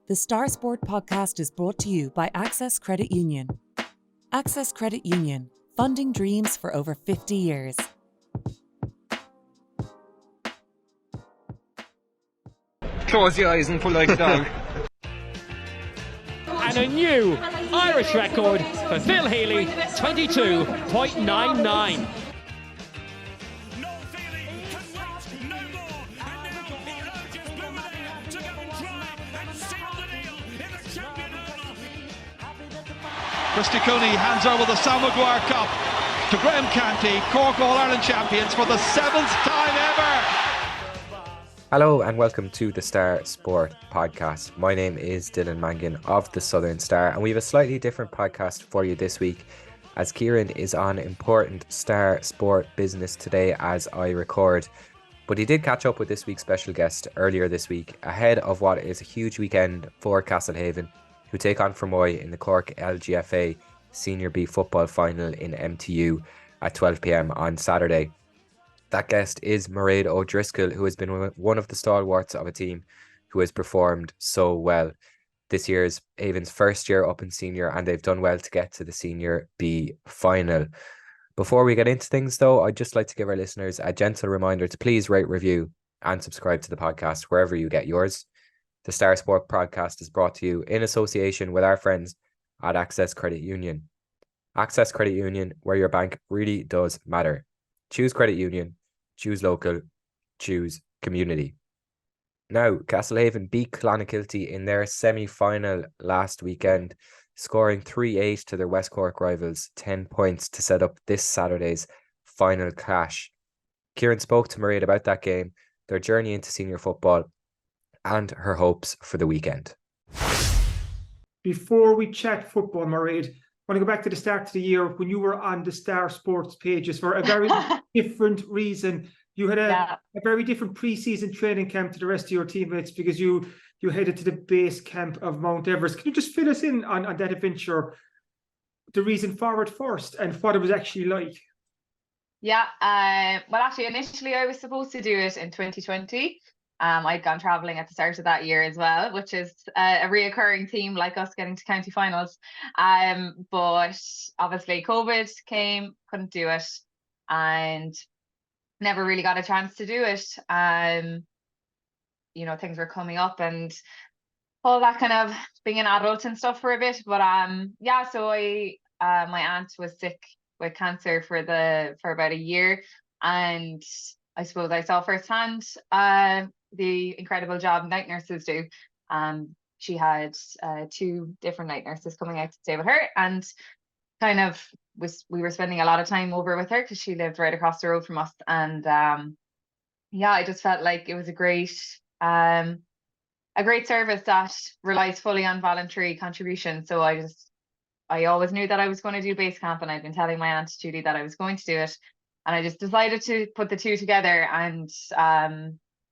The Star Sport podcast is brought to you by Access Credit Union. Access Credit Union, funding dreams for over 50 years. Close your eyes and pull like a dog. And a new Irish record for Phil Healy, 22.99. Christy Cooney hands over the Sam Maguire Cup to Graham Canty, Cork All-Ireland champions for the 7th time ever. Hello and welcome to the Star Sport podcast. My name is Dylan Mangan of the Southern Star, and we have a slightly different podcast for you this week as Kieran is on important Star Sport business today as I record. But he did catch up with this week's special guest earlier this week ahead of what is a huge weekend for Castlehaven, who take on Fermoy in the Cork LGFA Senior B football final in MTU at 12 p.m. on Saturday. That guest is Mairead O'Driscoll, who has been one of the stalwarts of a team who has performed so well. This year's Haven's first year up in senior, and they've done well to get to the Senior B final. Before we get into things though, I'd just like to give our listeners a gentle reminder to please rate, review and subscribe to the podcast wherever you get yours. The Star Sport podcast is brought to you in association with our friends at Access Credit Union. Access Credit Union, where your bank really does matter. Choose Credit Union, choose local, choose community. Now, Castlehaven beat Clonakilty in their semi-final last weekend, scoring 3-8 to their West Cork rivals, 10 points to set up this Saturday's final clash. Kieran spoke to Mairead about that game, their journey into senior football, and her hopes for the weekend. Before we chat football, Mairead, I want to go back to the start of the year when you were on the Star Sports pages for a very different reason. You had a very different pre-season training camp to the rest of your teammates because you headed to the base camp of Mount Everest. Can you just fill us in on that adventure, the reason for it first and what it was actually like? Yeah, well, actually, initially I was supposed to do it in 2020. I'd gone travelling at the start of that year as well, which is a reoccurring theme, like us getting to county finals. But obviously COVID came, couldn't do it, and never really got a chance to do it. You know, things were coming up and all that kind of being an adult and stuff for a bit. But so my aunt was sick with cancer for about a year, and I suppose I saw firsthand the incredible job night nurses do. She had 2 different night nurses coming out to stay with her, and kind of we were spending a lot of time over with her because she lived right across the road from us. And I just felt like it was a great service that relies fully on voluntary contribution. So I always knew that I was going to do base camp, and I'd been telling my aunt Judy that I was going to do it. And I just decided to put the two together and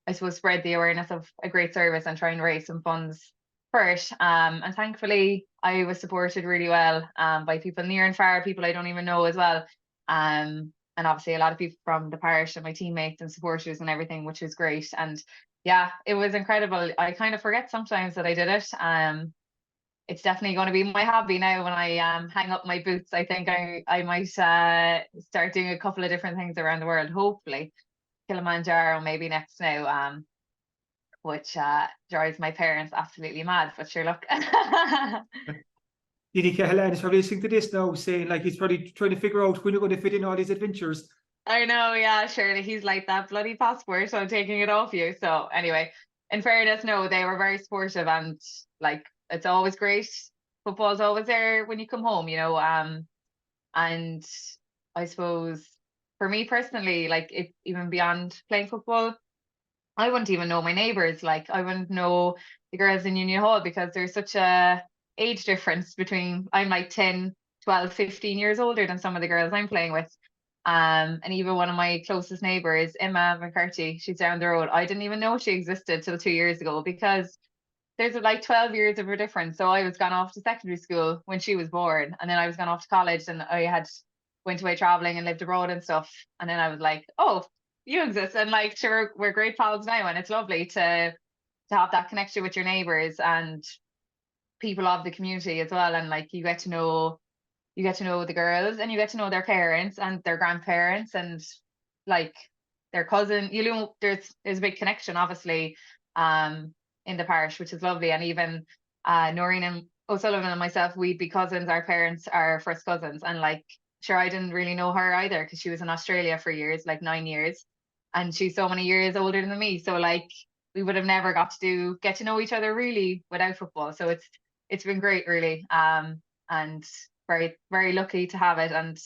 I suppose spread the awareness of a great service and try and raise some funds for it. And thankfully, I was supported really well by people near and far, people I don't even know as well. And obviously a lot of people from the parish and my teammates and supporters and everything, which was great. And yeah, it was incredible. I kind of forget sometimes that I did it. It's definitely going to be my hobby now. When I hang up my boots, I think I might start doing a couple of different things around the world, hopefully. Kilimanjaro maybe next now, which drives my parents absolutely mad, but sure, look. Didi Cahalan is probably listening to this now, saying like he's probably trying to figure out when you're going to fit in all these adventures. I know, yeah, surely he's like, that bloody passport, so I'm taking it off you. So anyway, in fairness, no, they were very supportive, and like, it's always great. Football's always there when you come home, you know. And I suppose for me personally, like, it even beyond playing football, I wouldn't even know my neighbours. Like, I wouldn't know the girls in Union Hall because there's such a age difference between, I'm like 10, 12, 15 years older than some of the girls I'm playing with. And even one of my closest neighbours, Emma McCarthy, she's down the road. I didn't even know she existed till 2 years ago because there's like 12 years of a difference. So I was gone off to secondary school when she was born, and then I was gone off to college, and I had went away traveling and lived abroad and stuff. And then I was like, oh, you exist. And like, sure, we're great pals now, and it's lovely to to have that connection with your neighbours and people of the community as well. And like you get to know the girls, and you get to know their parents and their grandparents and like their cousin. You know, there's a big connection obviously in the parish, which is lovely. And even Noreen and O'Sullivan and myself, we'd be cousins. Our parents are first cousins, and like sure, I didn't really know her either because she was in Australia for years, like 9 years, and she's so many years older than me. So like we would have never got to get to know each other really without football. So it's been great, really, and very, very lucky to have it. And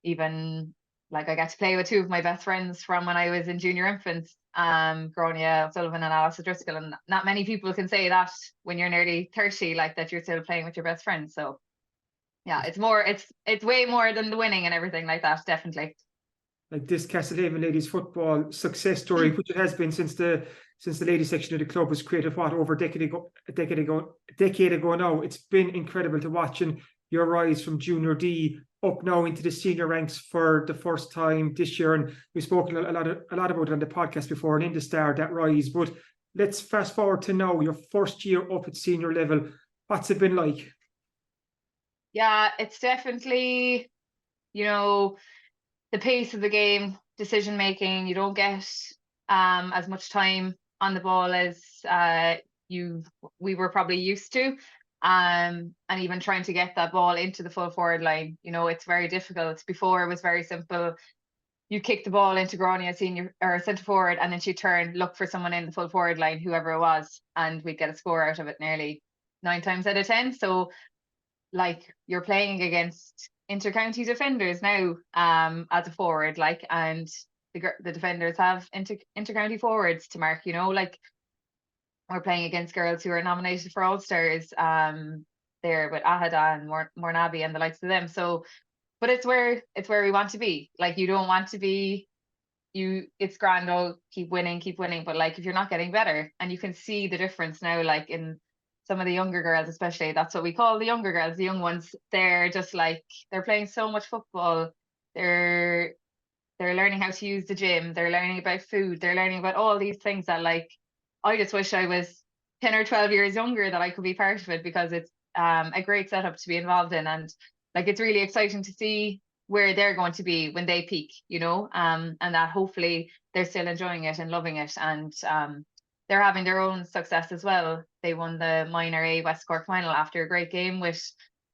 even like I got to play with two of my best friends from when I was in junior infants, Gronia O'Sullivan and Alice O'Driscoll, and not many people can say that when you're nearly 30, like that you're still playing with your best friends. So yeah, it's way more than the winning and everything like that, definitely. Like this Castlehaven ladies football success story, which it has been since the ladies section of the club was created, over a decade ago now. It's been incredible to watch, and your rise from junior D up now into the senior ranks for the first time this year. And we've spoken a lot about it on the podcast before, and in the Star, that rise. But let's fast forward to now, your first year up at senior level. What's it been like? Yeah, it's definitely, you know, the pace of the game, decision making. You don't get as much time on the ball as we were probably used to. And even trying to get that ball into the full forward line, you know, it's very difficult. Before, it was very simple. You kick the ball into Grania senior or centre forward, and then she'd turn, look for someone in the full forward line, whoever it was, and we'd get a score out of it nearly 9 times out of 10. So like you're playing against inter-county defenders now as a forward, like, and the defenders have inter-county forwards to mark, you know, like we're playing against girls who are nominated for All-Stars there with Ahada and Mornabi and the likes of them. So but it's where we want to be. Like you don't want to be, it's grand, oh, keep winning, but like if you're not getting better, and you can see the difference now, like in some of the younger girls, especially, that's what we call the younger girls, the young ones, they're just like, they're playing so much football, they're learning how to use the gym, they're learning about food, they're learning about all these things that like I just wish I was 10 or 12 years younger, that I could be part of it, because it's a great setup to be involved in. And like it's really exciting to see where they're going to be when they peak, you know, and that hopefully they're still enjoying it and loving it, and they're having their own success as well. They won the Minor A West Cork final after a great game with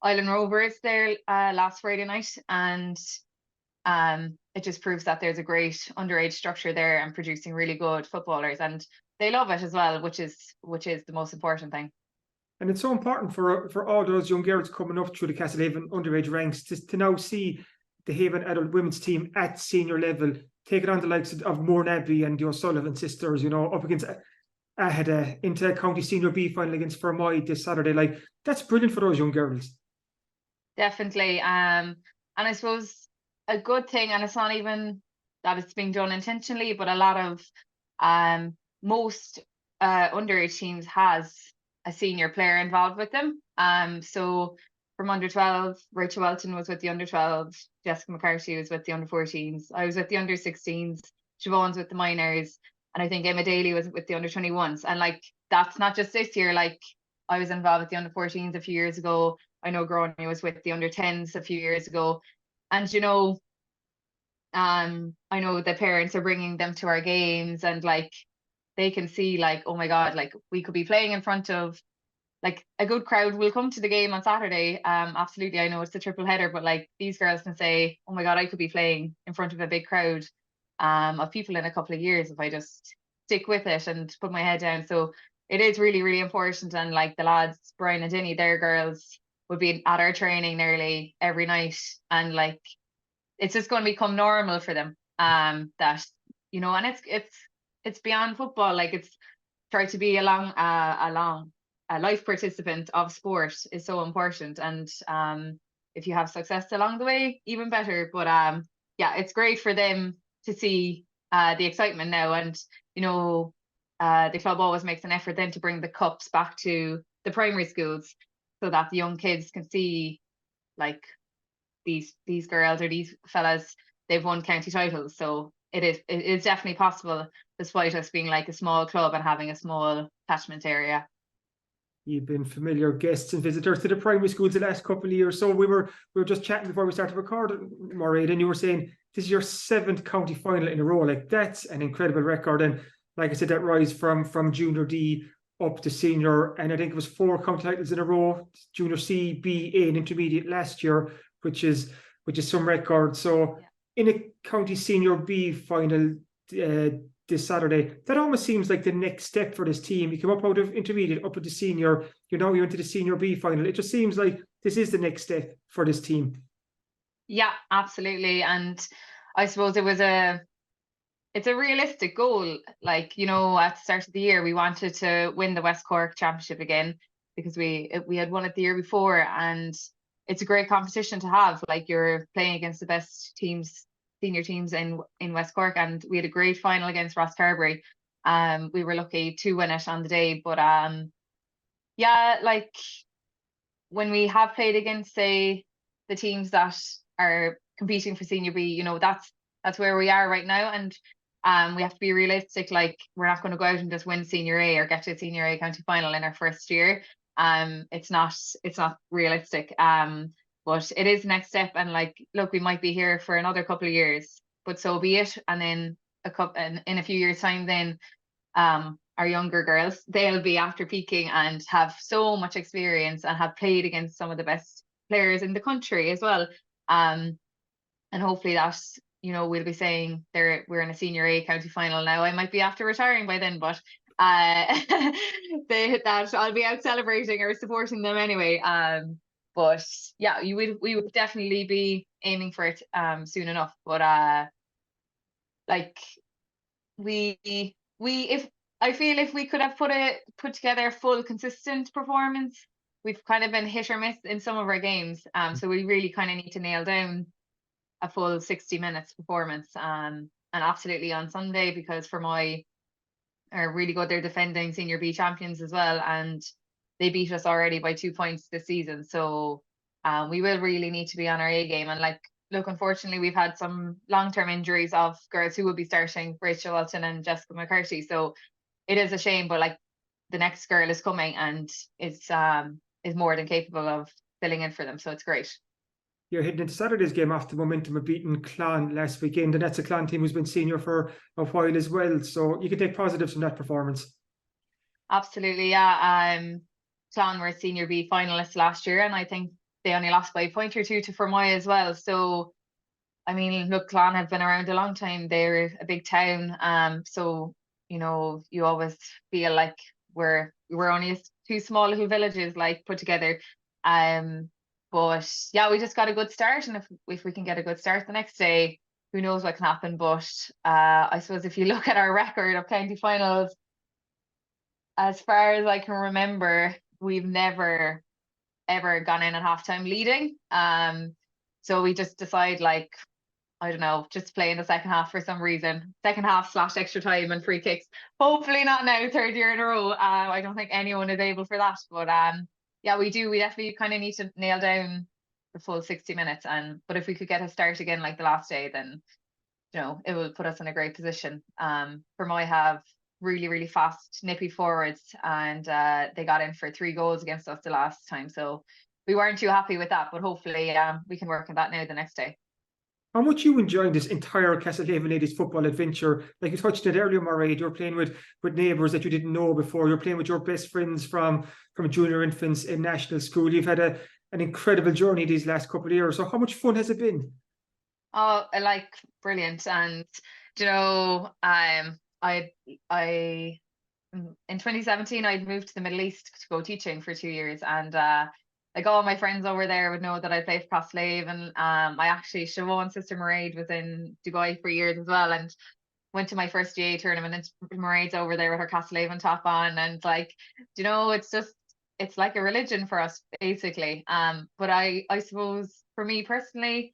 Island Rovers there last Friday night, and it just proves that there's a great underage structure there and producing really good footballers, and they love it as well, which is the most important thing. And it's so important for all those young girls coming up through the Castlehaven underage ranks to now see the Haven adult women's team at senior level, taking on the likes of Mornabi and the O'Sullivan sisters, you know, up against Ahada, into County Senior B final against Fermoy this Saturday. Like, that's brilliant for those young girls. Definitely. And I suppose a good thing, and it's not even that it's being done intentionally, but a lot of most underage teams has a senior player involved with them. So from under 12, Rachel Welton was with the under 12, Jessica McCarthy was with the under 14s, I was with the under 16s, Siobhan's with the minors, and I think Emma Daly was with the under 21s. And like that's not just this year, like I was involved with the under 14s a few years ago. I know Gronia was with the under 10s a few years ago. And you know, I know the parents are bringing them to our games, and like they can see like, oh my God, like we could be playing in front of, like a good crowd will come to the game on Saturday. Absolutely, I know it's a triple header, but like these girls can say, oh my God, I could be playing in front of a big crowd of people in a couple of years if I just stick with it and put my head down. So it is really, really important. And like the lads, Brian and Dinny, their girls would be at our training nearly every night, and like it's just going to become normal for them. That, you know, and it's beyond football. Like it's try to be a life participant of sport is so important. And if you have success along the way, even better. But yeah, it's great for them to see the excitement now. And you know, the club always makes an effort then to bring the cups back to the primary schools, so that the young kids can see like these girls or these fellas, they've won county titles. So it is definitely possible, despite us being like a small club and having a small catchment area. You've been familiar guests and visitors to the primary schools the last couple of years. So we were just chatting before we started recording, Mairead, and you were saying this is your 7th county final in a row. Like, that's an incredible record. And like I said, that rise from junior D up to senior, and I think it was 4 county titles in a row, junior C, B, A, and intermediate last year, which is some record. So in a county senior B final this Saturday, that almost seems like the next step for this team. You come up out of intermediate, up into senior, you're into the senior B final. It just seems like this is the next step for this team. Yeah, absolutely. And I suppose it's a realistic goal. Like, you know, at the start of the year, we wanted to win the West Cork Championship again, because we had won it the year before, and it's a great competition to have. Like, you're playing against the best teams, senior teams in West Cork, and we had a great final against Ross Carbery. We were lucky to win it on the day, but yeah, like when we have played against, say, the teams that are competing for senior B, you know, that's where we are right now, and we have to be realistic. Like, we're not going to go out and just win senior A or get to a senior A county final in our first year. It's not realistic. But it is the next step, and like, look, we might be here for another couple of years, but so be it. And then in a few years' time, then our younger girls, they'll be after peaking and have so much experience and have played against some of the best players in the country as well. And hopefully that, you know, we'll be saying we're in a senior A county final now. I might be after retiring by then, but that I'll be out celebrating or supporting them anyway. But yeah, we would definitely be aiming for it soon enough. But like if I feel if we could have put together a full consistent performance, we've kind of been hit or miss in some of our games. So we really kind of need to nail down a full 60 minutes performance. And absolutely on Sunday, because Fermoy are really good. They're defending senior B champions as well, and they beat us already by 2 points this season. So we will really need to be on our A game. And like, look, unfortunately, we've had some long-term injuries of girls who will be starting, Rachel Walton and Jessica McCarthy. So it is a shame, but like, the next girl is coming and is more than capable of filling in for them. So it's great. You're heading into Saturday's game off the momentum of beating Clon last weekend, and that's a Clon team who's been senior for a while as well. So you can take positives from that performance. Absolutely, yeah. Clon were senior B finalists last year, and I think they only lost by a point or two to Fermoy as well. So, I mean, look, Clon have been around a long time. They're a big town. So, you know, you always feel like we're only two small little villages, like, put together. But yeah, we just got a good start, and if we can get a good start the next day, who knows what can happen. But I suppose if you look at our record of county finals, as far as I can remember, we've never ever gone in at halftime leading. So we just decide, like, I don't know, just play in the second half for some reason. Second half / extra time and free kicks. Hopefully not now, 3rd year in a row. I don't think anyone is able for that. But yeah, we definitely kind of need to nail down the full 60 minutes. But if we could get a start again like the last day, then, you know, it will put us in a great position. Fermoy have really, really fast, nippy forwards, and they got in for 3 goals against us the last time. So we weren't too happy with that, but hopefully we can work on that now the next day. How much you enjoying this entire Castlehaven ladies football adventure? Like you touched on it earlier, Mairead, you're playing with neighbours that you didn't know before. You're playing with your best friends from junior infants in national school. You've had an incredible journey these last couple of years. So how much fun has it been? Oh, like, brilliant. And, you know, in 2017, I'd moved to the Middle East to go teaching for 2 years, and like, all my friends over there would know that I played for Castlehaven. I actually, Siobhan's sister Mairead was in Dubai for years as well, and went to my first GA tournament, and Mairead's over there with her Castlehaven top on, and like, you know, it's like a religion for us, basically. But I suppose for me personally,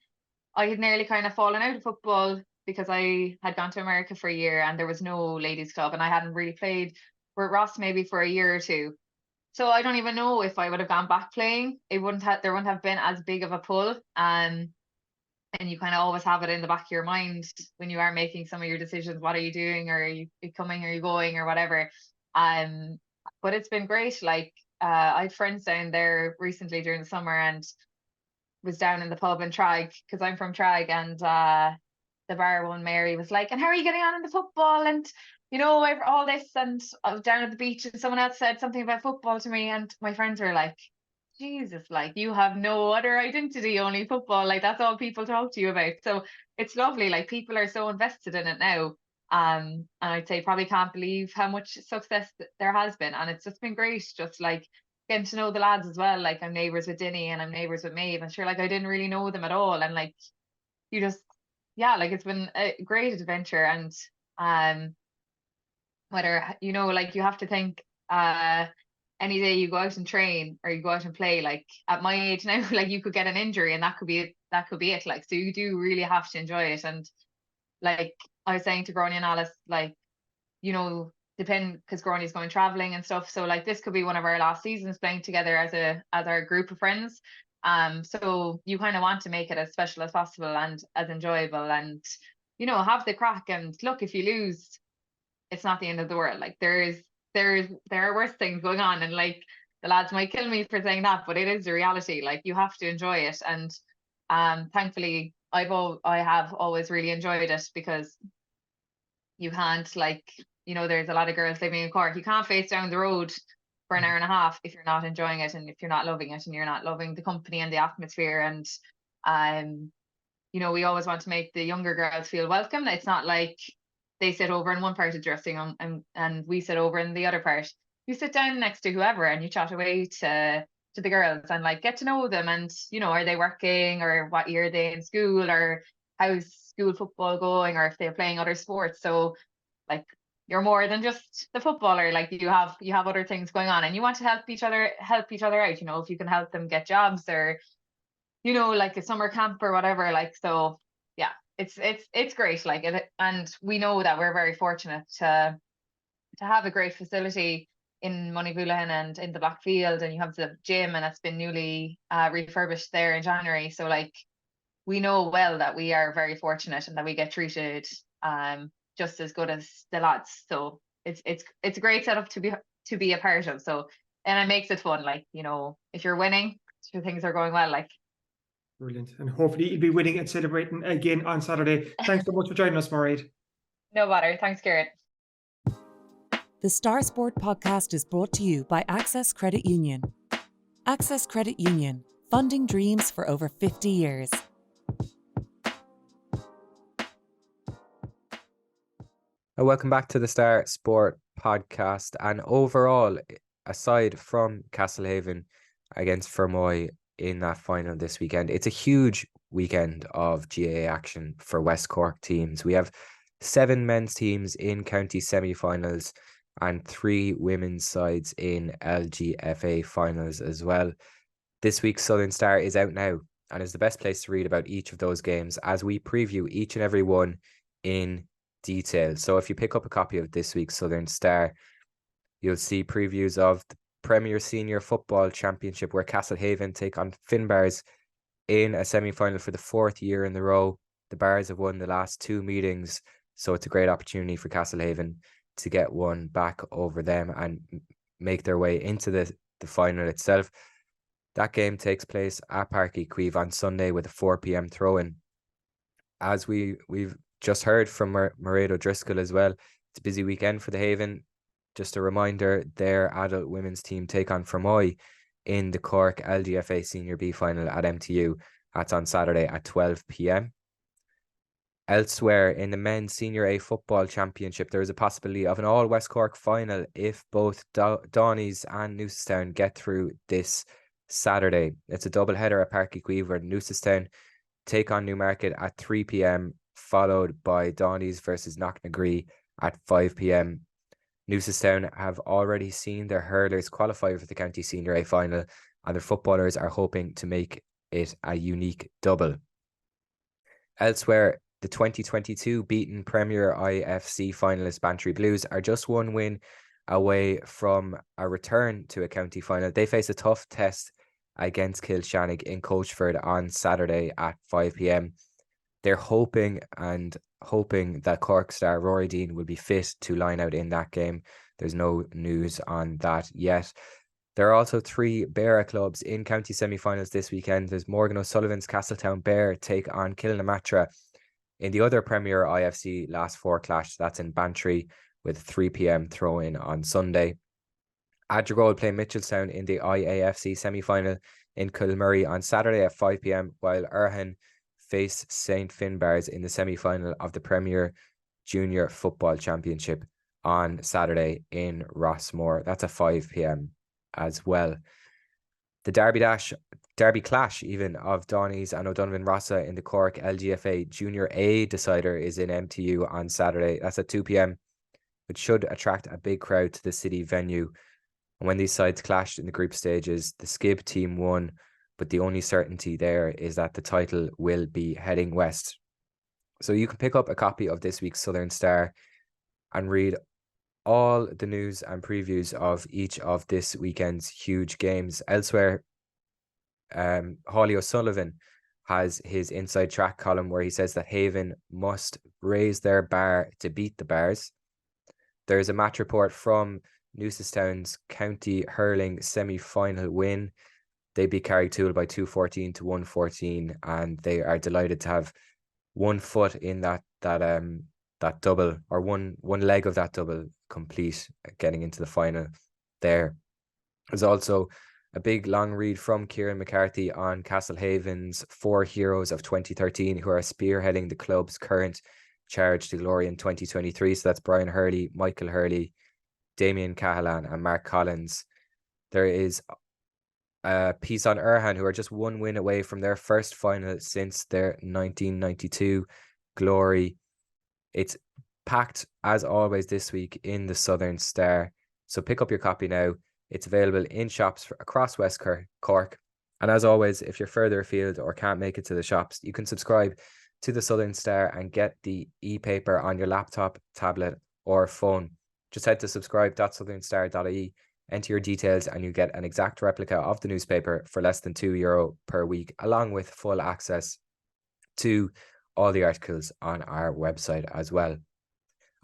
I had nearly kind of fallen out of football because I had gone to America for a year and there was no ladies club, and I hadn't really played for Ross maybe for a year or two. So I don't even know if I would have gone back playing. There wouldn't have been as big of a pull. and you kind of always have it in the back of your mind when you are making some of your decisions. What are you doing? Or are you coming? Are you going? Or whatever. But it's been great. Like, I had friends down there recently during the summer, and was down in the pub in Trag, because I'm from Trag, and the bar one, Mary, was like, "And how are you getting on in the football?" And all this. And I was down at the beach, and someone else said something about football to me, and my friends were like, "Jesus, like, you have no other identity, only football. Like, that's all people talk to you about." So it's lovely. Like, people are so invested in it now. And I'd say probably can't believe how much success there has been. And it's just been great, just like getting to know the lads as well. Like, I'm neighbours with Dinny, and I'm neighbours with Maeve, and sure, like, I didn't really know them at all. And like, you just, yeah, like, it's been a great adventure. And whether, like, you have to think, any day you go out and train or you go out and play, like, at my age now, like, you could get an injury, and that could be it. Like, so you do really have to enjoy it. And like I was saying to Gráinne and Alice, like, because Gráinne's going traveling and stuff, so like, this could be one of our last seasons playing together as our group of friends. So you kind of want to make it as special as possible and as enjoyable, and have the crack. And look, if you lose, it's not the end of the world. Like, there are worse things going on, and like, the lads might kill me for saying that, but it is the reality. Like, you have to enjoy it. And thankfully I have always really enjoyed it, because you can't, like, there's a lot of girls living in Cork. You can't face down the road for an hour and a half if you're not enjoying it, and if you're not loving it, and you're not loving the company and the atmosphere. And we always want to make the younger girls feel welcome. It's not like they sit over in one part of the dressing room and we sit over in the other part. You sit down next to whoever, and you chat away to the girls, and like, get to know them. And are they working, or what year are they in school, or how's school football going, or if they're playing other sports. So like, you're more than just the footballer. Like, you have other things going on, and you want to help each other out. If you can help them get jobs, or like a summer camp or whatever. Like, so yeah, it's great. Like, and we know that we're very fortunate to have a great facility in Moneyvulahan and in the Blackfield, and you have the gym, and it's been newly refurbished there in January. So like, we know well that we are very fortunate, and that we get treated just as good as the lads. So it's a great setup to be a part of. So, and it makes it fun. Like, if you're winning, sure, things are going well. Like, brilliant. And hopefully you'll be winning and celebrating again on Saturday. Thanks so much for joining us, Mairead. No bother. Thanks, Kieran. The Star Sport podcast is brought to you by Access Credit Union. Access Credit Union, funding dreams for over 50 years. Welcome back to the Star Sport podcast. And overall, aside from Castlehaven against Fermoy in that final this weekend, it's a huge weekend of GAA action for West Cork teams. We have 7 men's teams in county semi-finals and 3 women's sides in LGFA finals as well. This week's Southern Star is out now and is the best place to read about each of those games as we preview each and every one in detail. So if you pick up a copy of this week's Southern Star, you'll see previews of the Premier Senior Football Championship, where Castlehaven take on Finbars in a semi-final for the 4th year in a row. The Bars have won the last 2 meetings, so it's a great opportunity for Castlehaven to get one back over them and make their way into the final itself. That game takes place at Páirc Uí Chaoimh on Sunday with a 4 p.m. throw-in. As we've just heard from Mairead O'Driscoll as well, it's a busy weekend for the Haven. Just a reminder, their adult women's team take on Fermoy in the Cork LGFA Senior B final at MTU. That's on Saturday at 12 p.m. Elsewhere, in the men's Senior A Football Championship, there is a possibility of an all West Cork final if both Donnies and Newcestown get through this Saturday. It's a double header at Páirc Uí Chaoimh, where Newcestown take on Newmarket at 3 p.m, followed by Donnies versus Knocknagree at 5 p.m. Newcestown have already seen their hurlers qualify for the County Senior A final, and their footballers are hoping to make it a unique double. Elsewhere, the 2022 beaten Premier IFC finalist Bantry Blues are just one win away from a return to a county final. They face a tough test against Kilshannig in Coachford on Saturday at 5 p.m. They're hoping that Cork star Rory Deane will be fit to line out in that game. There's no news on that yet. There are also 3 Beara clubs in county semi-finals this weekend. There's Morgan O'Sullivan's Castletown Bear take on Kilnamatra in the other Premier IFC Last Four clash. That's in Bantry with 3 p.m. throw-in on Sunday. Adrigole play Mitchelstown in the IAFC semi-final in Kilmurray on Saturday at 5 p.m, while Erhan face St. Finbarrs in the semi-final of the Premier Junior Football Championship on Saturday in Rossmore. That's at 5 p.m. as well. The Derby clash even of Donnies and O'Donovan Rossa in the Cork LGFA Junior A decider is in MTU on Saturday. That's at 2 p.m, which should attract a big crowd to the city venue. And when these sides clashed in the group stages, the Skib team won, but the only certainty there is that the title will be heading west. So you can pick up a copy of this week's Southern Star and read all the news and previews of each of this weekend's huge games. Elsewhere, Hawley O'Sullivan has his inside track column where he says that Haven must raise their bar to beat the Bars. There's a match report from Newcestown's county hurling semi-final win. They beat Carrigtwohill by 214 to 114, and they are delighted to have one foot in that double, or one leg of that double complete, getting into the final there. There's also a big long read from Kieran McCarthy on Castlehaven's 4 heroes of 2013 who are spearheading the club's current charge to glory in 2023. So that's Brian Hurley, Michael Hurley, Damien Cahalan and Mark Collins. There is a piece on Erhan, who are just 1 win away from their first final since their 1992 glory. It's packed as always this week in the Southern Star. So pick up your copy now. It's available in shops across West Cork. And as always, if you're further afield or can't make it to the shops, you can subscribe to the Southern Star and get the e-paper on your laptop, tablet or phone. Just head to subscribe.southernstar.ie, enter your details, and you get an exact replica of the newspaper for less than €2 per week, along with full access to all the articles on our website as well.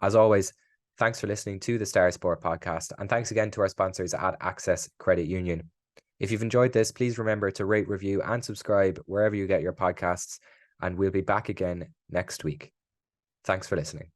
As always, thanks for listening to the Star Sport podcast, and thanks again to our sponsors at Access Credit Union. If you've enjoyed this, please remember to rate, review, and subscribe wherever you get your podcasts, and we'll be back again next week. Thanks for listening.